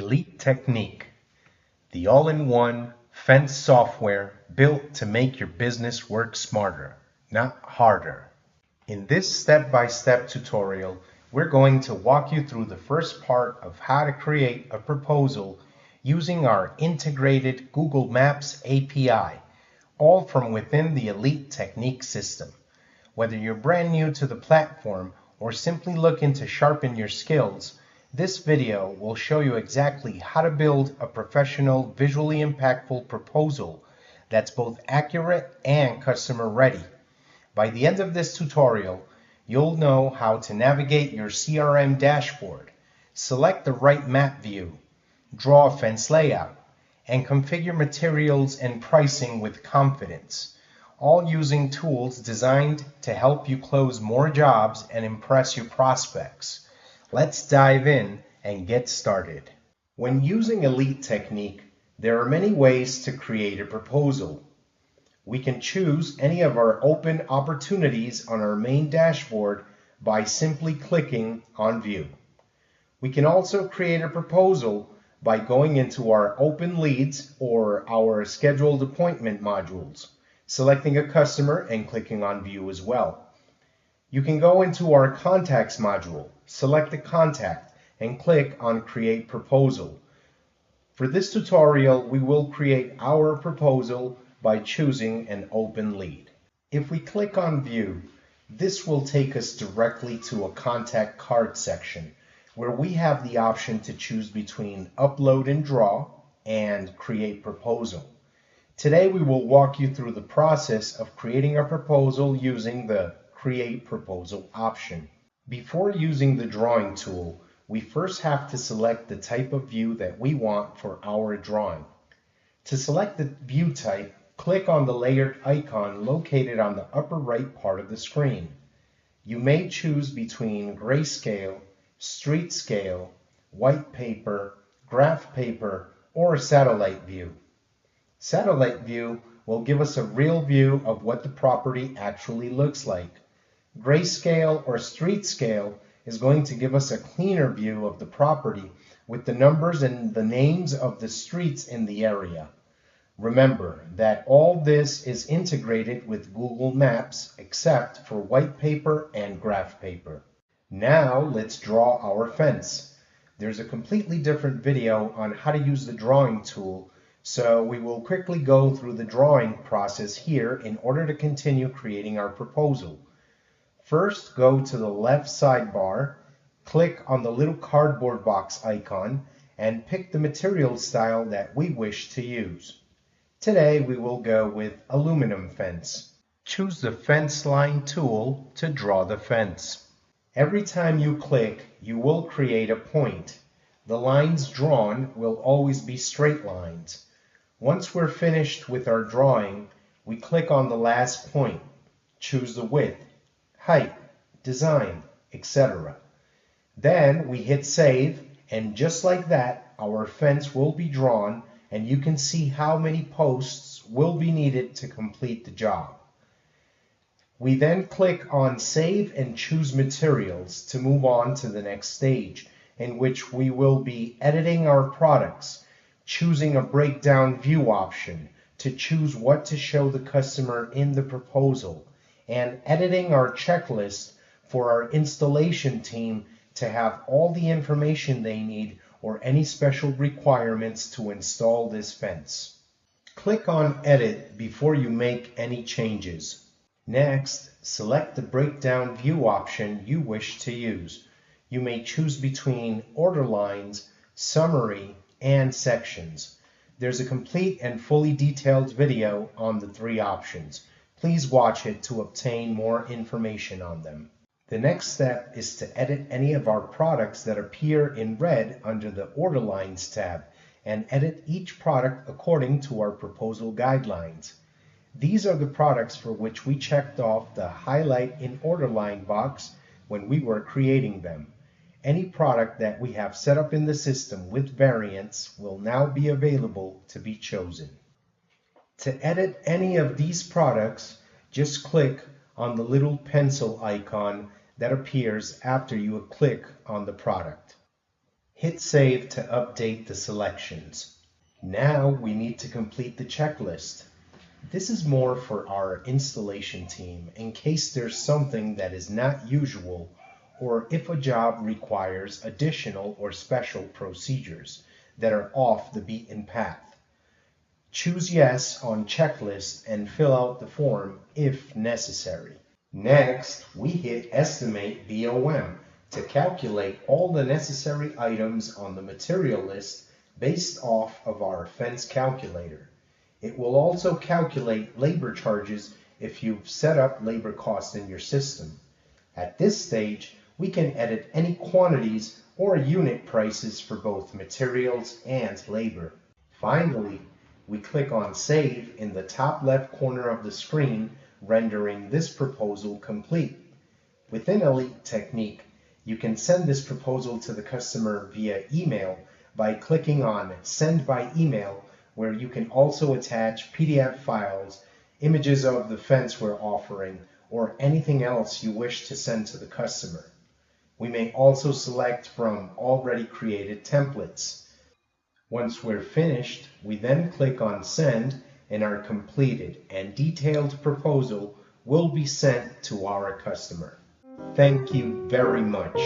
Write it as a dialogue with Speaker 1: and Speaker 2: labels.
Speaker 1: Elite Technique, the all-in-one fence software built to make your business work smarter, not harder. In this step-by-step tutorial, we're going to walk you through the first part of how to create a proposal using our integrated Google Maps API, all from within the Elite Technique system. Whether you're brand new to the platform or simply looking to sharpen your skills, this video will show you exactly how to build a professional, visually impactful proposal that's both accurate and customer ready. By the end of this tutorial, you'll know how to navigate your CRM dashboard, select the right map view, draw a fence layout, and configure materials and pricing with confidence, all using tools designed to help you close more jobs and impress your prospects. Let's dive in and get started. When using Elite Technique, there are many ways to create a proposal. We can choose any of our open opportunities on our main dashboard by simply clicking on View. We can also create a proposal by going into our open leads or our scheduled appointment modules, selecting a customer and clicking on View as well. You can go into our Contacts module, select a contact, and click on Create Proposal. For this tutorial, we will create our proposal by choosing an open lead. If we click on View, this will take us directly to a contact card section where we have the option to choose between Upload and Draw and Create Proposal. Today we will walk you through the process of creating a proposal using the Create Proposal option. Before using the drawing tool, we first have to select the type of view that we want for our drawing. To select the view type, click on the layered icon located on the upper right part of the screen. You may choose between Grayscale, Street Scale, White Paper, Graph Paper, or Satellite View. Satellite View will give us a real view of what the property actually looks like. Grayscale or Street Scale is going to give us a cleaner view of the property with the numbers and the names of the streets in the area. Remember that all this is integrated with Google Maps except for White Paper and Graph Paper. Now let's draw our fence. There's a completely different video on how to use the drawing tool, so we will quickly go through the drawing process here in order to continue creating our proposal. First, go to the left sidebar, click on the little cardboard box icon, and pick the material style that we wish to use. Today we will go with aluminum fence. Choose the fence line tool to draw the fence. Every time you click, you will create a point. The lines drawn will always be straight lines. Once we're finished with our drawing, we click on the last point, choose the width, height, design, etc. Then we hit save, and just like that, our fence will be drawn, and you can see how many posts will be needed to complete the job. We then click on Save and choose Materials to move on to the next stage, in which we will be editing our products, choosing a breakdown view option to choose what to show the customer in the proposal, and editing our checklist for our installation team to have all the information they need or any special requirements to install this fence. Click on Edit before you make any changes. Next, select the breakdown view option you wish to use. You may choose between order lines, summary, and sections. There's a complete and fully detailed video on the three options. Please watch it to obtain more information on them. The next step is to edit any of our products that appear in red under the Order Lines tab and edit each product according to our proposal guidelines. These are the products for which we checked off the Highlight in Order Line box when we were creating them. Any product that we have set up in the system with variants will now be available to be chosen. To edit any of these products, just click on the little pencil icon that appears after you click on the product. Hit Save to update the selections. Now we need to complete the checklist. This is more for our installation team in case there's something that is not usual or if a job requires additional or special procedures that are off the beaten path. Choose Yes on Checklist and fill out the form if necessary. Next, we hit Estimate BOM to calculate all the necessary items on the material list based off of our fence calculator. It will also calculate labor charges if you've set up labor costs in your system. At this stage, we can edit any quantities or unit prices for both materials and labor. Finally, we click on Save in the top left corner of the screen, rendering this proposal complete. Within Elite Technique, you can send this proposal to the customer via email by clicking on Send by Email, where you can also attach PDF files, images of the fence we're offering, or anything else you wish to send to the customer. We may also select from already created templates. Once we're finished, we then click on Send and our completed and detailed proposal will be sent to our customer. Thank you very much.